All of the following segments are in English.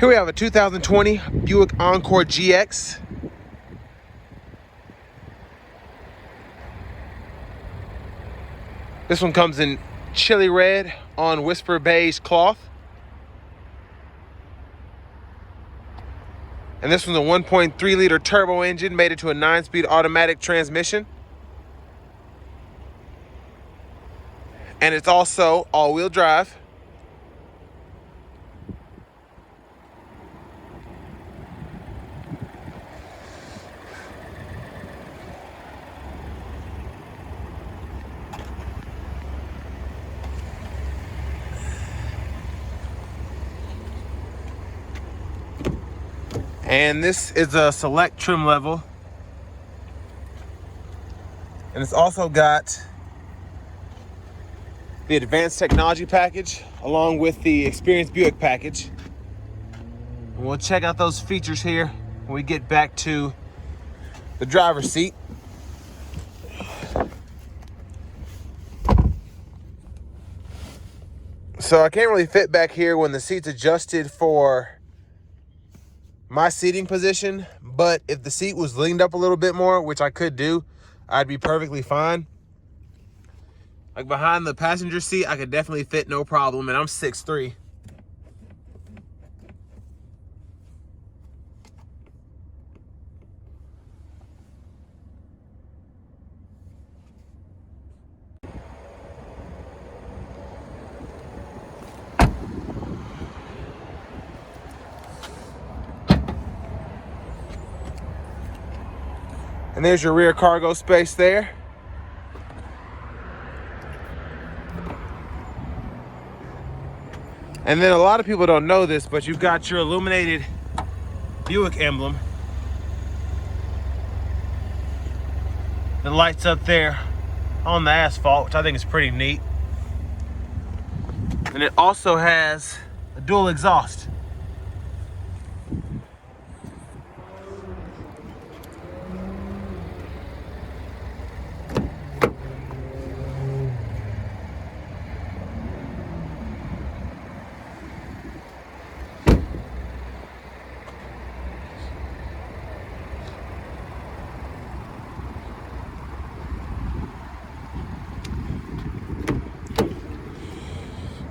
Here we have a 2020 Buick Encore GX. This one comes in chili red on whisper beige cloth. And this one's a 1.3 liter turbo engine, made it to a 9-speed automatic transmission. And it's also all-wheel drive. And this is a select trim level. And it's also got the advanced technology package along with the experienced Buick package. And we'll check out those features here when we get back to the driver's seat. So I can't really fit back here when the seat's adjusted for my seating position, but if the seat was leaned up a little bit more, which I could do, I'd be perfectly fine. Like behind the passenger seat, I could definitely fit no problem, and I'm 6'3". And there's your rear cargo space there. And then a lot of people don't know this, but you've got your illuminated Buick emblem that lights up there on the asphalt, which I think is pretty neat. And it also has a dual exhaust.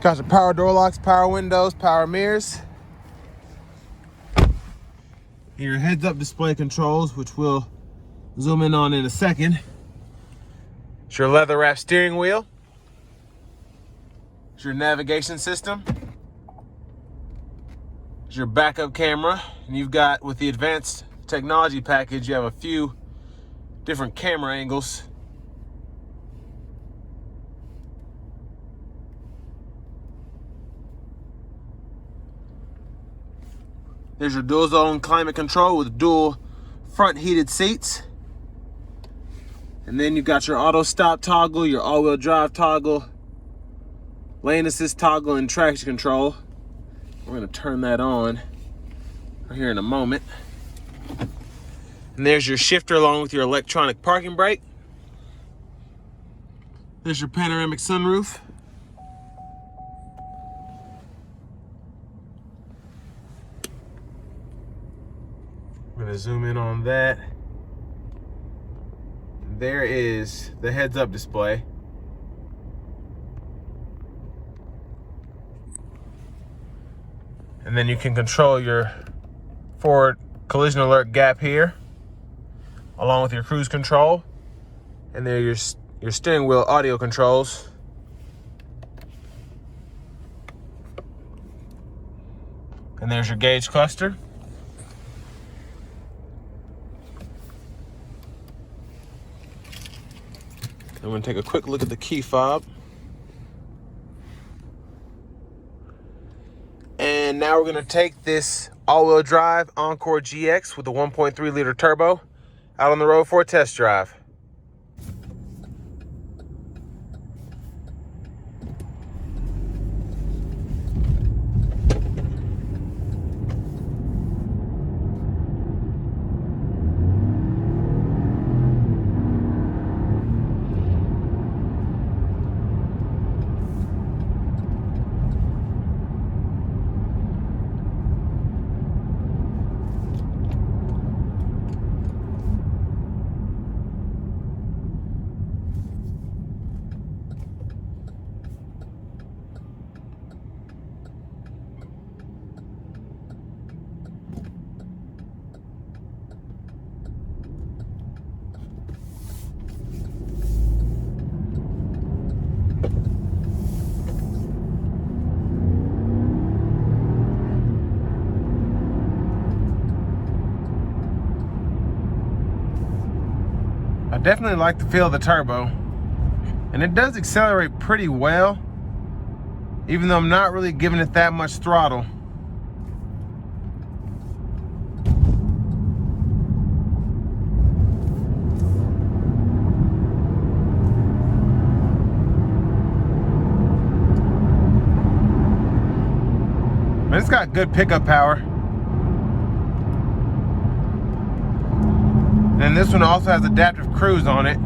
Got your power door locks, power windows, power mirrors. Your heads-up display controls, which we'll zoom in on in a second. It's your leather-wrapped steering wheel. It's your navigation system. It's your backup camera. And you've got, with the advanced technology package, you have a few different camera angles. There's your dual zone climate control with dual front heated seats. And then you've got your auto stop toggle, your all-wheel drive toggle, lane assist toggle, and traction control. We're gonna turn that on here in a moment. And there's your shifter along with your electronic parking brake. There's your panoramic sunroof. I'm gonna zoom in on that. There is the heads-up display. And then you can control your forward collision alert gap here, along with your cruise control. And there are your steering wheel audio controls. And there's your gauge cluster. I'm going to take a quick look at the key fob. And now we're going to take this all-wheel drive Encore GX with a 1.3 liter turbo out on the road for a test drive. definitely like the feel of the turbo. And it does accelerate pretty well, even though I'm not really giving it that much throttle. But it's got good pickup power. And this one also has adaptive cruise on it.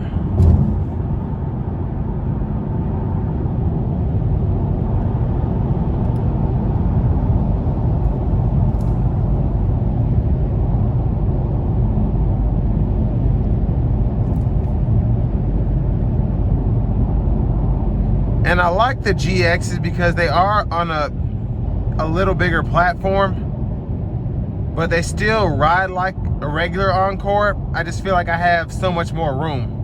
And I like the GXs because they are on a little bigger platform, but they still ride like a regular Encore. I just feel like I have so much more room.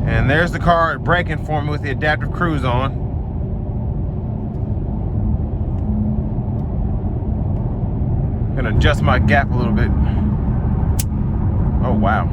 And there's the car braking for me with the adaptive cruise on. I'm gonna adjust my gap a little bit. Oh, wow.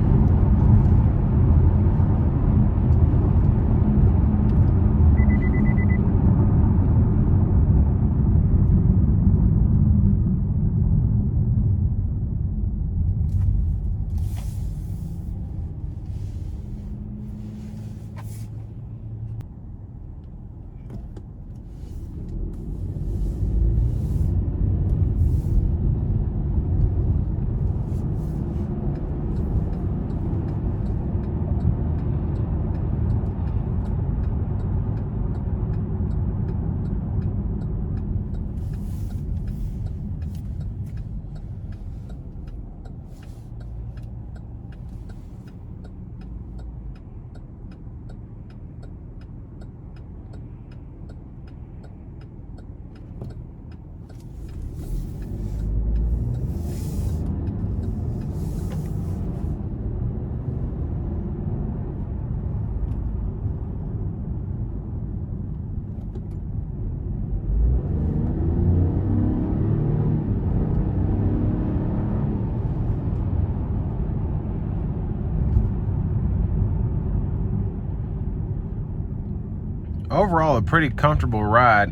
Overall, a pretty comfortable ride.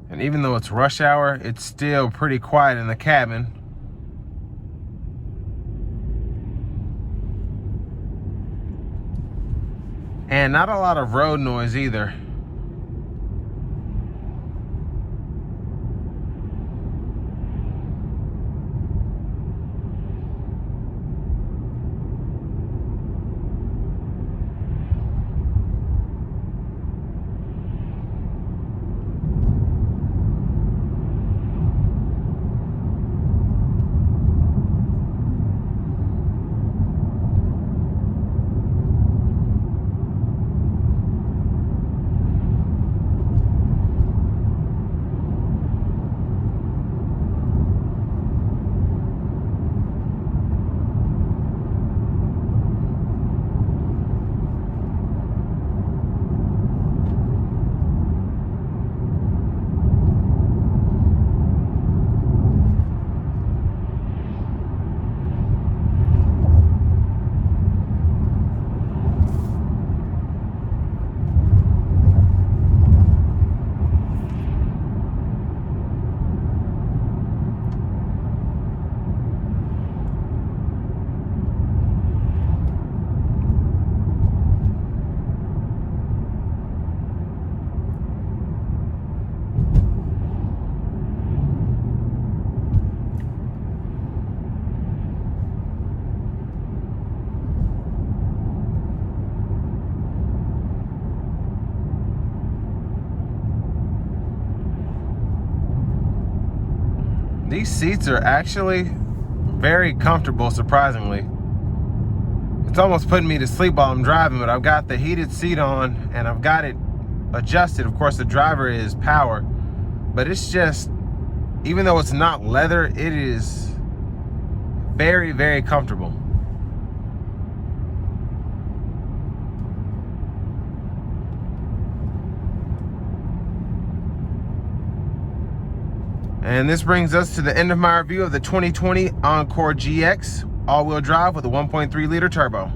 And even though it's rush hour, it's still pretty quiet in the cabin. And not a lot of road noise either. These seats are actually very comfortable, surprisingly. It's almost putting me to sleep while I'm driving, but I've got the heated seat on and I've got it adjusted. Of course, the driver is power, but it's just, even though it's not leather, it is very, very comfortable. And this brings us to the end of my review of the 2020 Encore GX all-wheel drive with a 1.3 liter turbo.